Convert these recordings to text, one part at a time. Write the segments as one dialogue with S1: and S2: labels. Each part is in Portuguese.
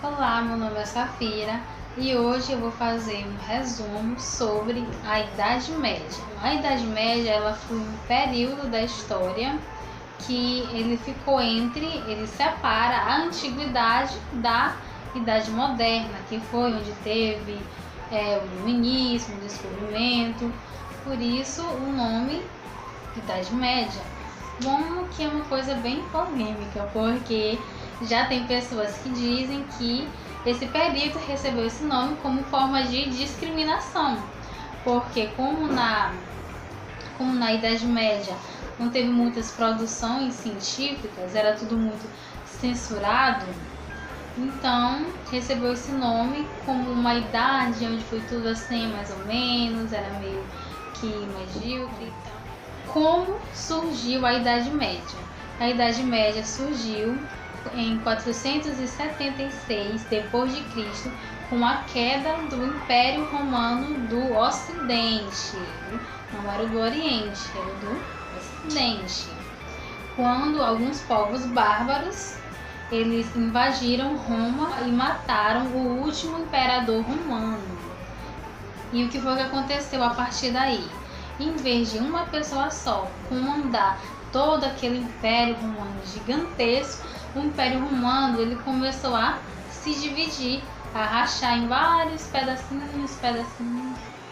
S1: Olá, meu nome é Safira e hoje eu vou fazer um resumo sobre a Idade Média. A Idade Média ela foi um período da história que ele separa a antiguidade da Idade Moderna, que foi onde teve o iluminismo, o descobrimento, por isso o nome Idade Média. Bom, que é uma coisa bem polêmica, porque já tem pessoas que dizem que esse período recebeu esse nome como forma de discriminação, porque como na Idade Média não teve muitas produções científicas, era tudo muito censurado, então recebeu esse nome como uma idade onde foi tudo assim mais ou menos, era meio que medíocre e tal. Como surgiu a Idade Média? A Idade Média surgiu em 476 d.C., com a queda do Império Romano do Ocidente. Não era do Oriente, era do Ocidente. Quando alguns povos bárbaros eles invadiram Roma e mataram o último imperador romano. E o que foi que aconteceu a partir daí? Em vez de uma pessoa só comandar todo aquele Império Romano gigantesco, o Império Romano ele começou a se dividir, a rachar em vários pedacinhos,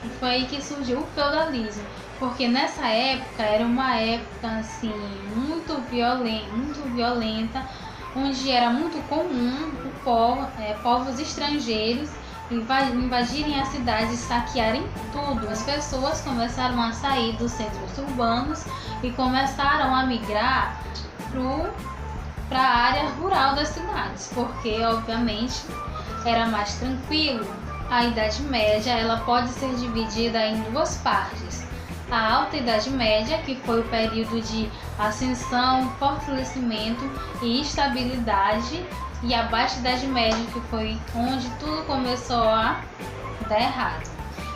S1: e foi aí que surgiu o feudalismo, porque nessa época era uma época assim muito violenta, onde era muito comum povos estrangeiros invadirem as cidades e saquearem tudo. As pessoas começaram a sair dos centros urbanos e começaram a migrar para a área rural das cidades, porque obviamente era mais tranquilo. A Idade Média ela pode ser dividida em duas partes: a Alta Idade Média, que foi o período de ascensão, fortalecimento e estabilidade, e a Baixa Idade Média, que foi onde tudo começou a dar errado.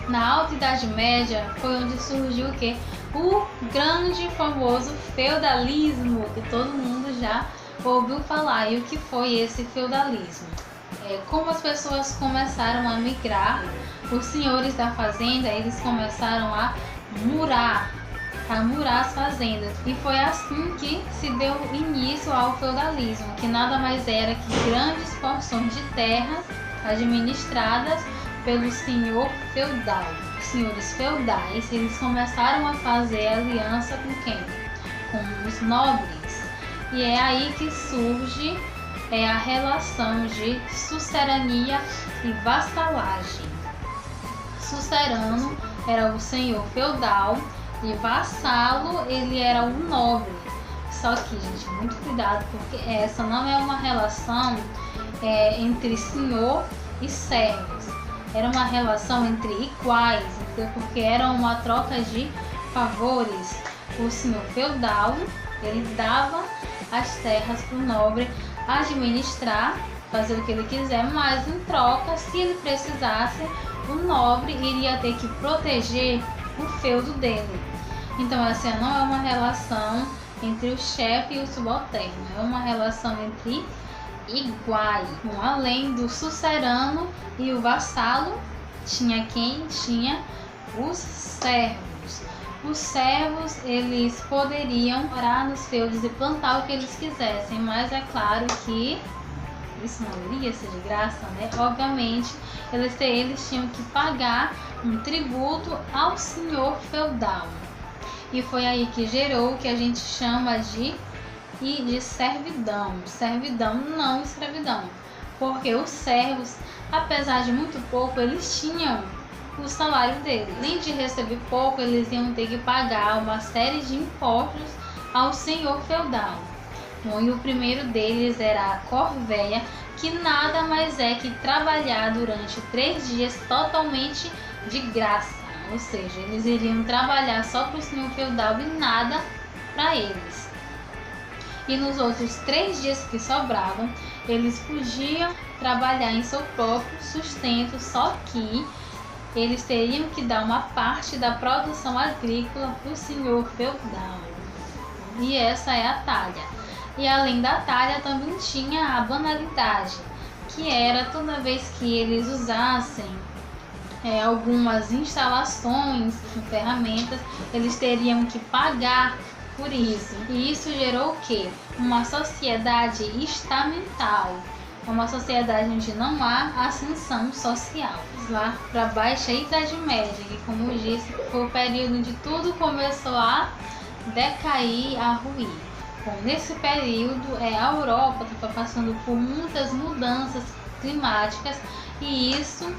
S1: Na Alta Idade Média foi onde surgiu o quê? O grande famoso feudalismo, que todo mundo já ouviu falar. E o que foi esse feudalismo? Como as pessoas começaram a migrar, os senhores da fazenda eles começaram a murar as fazendas, e foi assim que se deu início ao feudalismo, que nada mais era que grandes porções de terras administradas pelo senhor feudal. Os senhores feudais eles começaram a fazer aliança com quem? Com os nobres, e é aí que surge a relação de suzerania e vassalagem. Suzerano era o senhor feudal e vassalo ele era um nobre. Só que, gente, muito cuidado, porque essa não é uma relação entre senhor e servos. Era uma relação entre iguais, porque era uma troca de favores. O senhor feudal ele dava as terras para o nobre administrar, fazer o que ele quiser, mas em troca, se ele precisasse, o nobre iria ter que proteger o feudo dele. Então essa não é uma relação entre o chefe e o subalterno, é uma relação entre iguais. Além do suzerano e o vassalo, tinha quem? Tinha os servos. Os servos eles poderiam morar nos feudos e plantar o que eles quisessem, mas é claro que isso não iria ser de graça, né? Obviamente eles tinham que pagar um tributo ao senhor feudal. E foi aí que gerou o que a gente chama de servidão. Servidão, não escravidão. Porque os servos, apesar de muito pouco, eles tinham o salário deles. Além de receber pouco, eles iam ter que pagar uma série de impostos ao senhor feudal. Bom, e o primeiro deles era a corvéia, que nada mais é que trabalhar durante 3 dias totalmente de graça. Ou seja, eles iriam trabalhar só para o senhor feudal e nada para eles. E nos outros 3 dias que sobravam, eles podiam trabalhar em seu próprio sustento, só que eles teriam que dar uma parte da produção agrícola para o senhor feudal. E essa é a talha. E além da talha também tinha a banalidade, que era toda vez que eles usassem algumas instalações com ferramentas, eles teriam que pagar por isso. E isso gerou o quê? Uma sociedade estamental, uma sociedade onde não há ascensão social. Lá para a Baixa Idade Média, que, como eu disse, foi o período onde tudo começou a decair, a ruir. Bom, nesse período a Europa estava passando por muitas mudanças climáticas e isso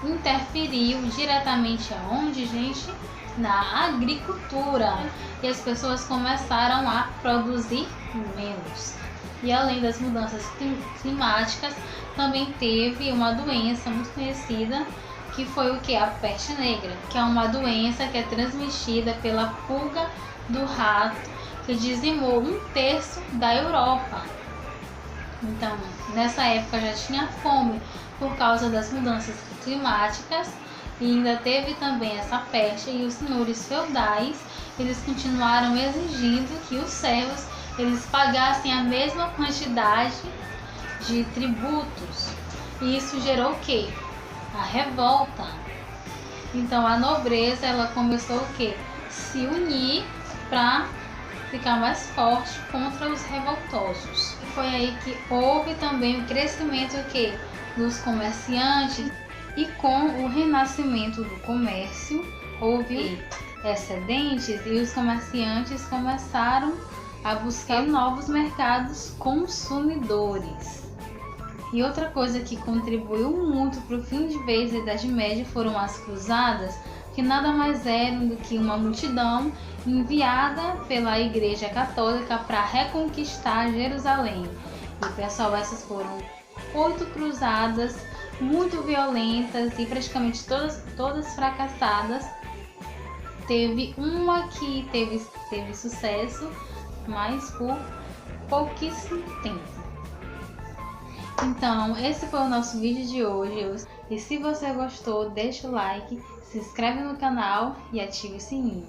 S1: interferiu diretamente aonde, gente? Na agricultura. E as pessoas começaram a produzir menos. E além das mudanças climáticas, também teve uma doença muito conhecida, que foi o que? A peste negra, que é uma doença que é transmitida pela pulga do rato, que dizimou 1/3 da Europa. Então, nessa época já tinha fome por causa das mudanças climáticas e ainda teve também essa peste, e os senhores feudais, eles continuaram exigindo que os servos eles pagassem a mesma quantidade de tributos. E isso gerou o quê? A revolta. Então a nobreza ela começou o quê? Se unir para ficar mais forte contra os revoltosos. E foi aí que houve também o crescimento o quê? Dos comerciantes, e com o renascimento do comércio houve excedentes e os comerciantes começaram a buscar novos mercados consumidores. E outra coisa que contribuiu muito para o fim de vez da Idade Média foram as cruzadas, que nada mais eram do que uma multidão enviada pela Igreja Católica para reconquistar Jerusalém. E pessoal, essas foram 8 cruzadas muito violentas e praticamente todas fracassadas. Teve uma que teve sucesso, mas por pouquíssimo tempo. Então, esse foi o nosso vídeo de hoje. E se você gostou, deixa o like, se inscreve no canal e ative o sininho.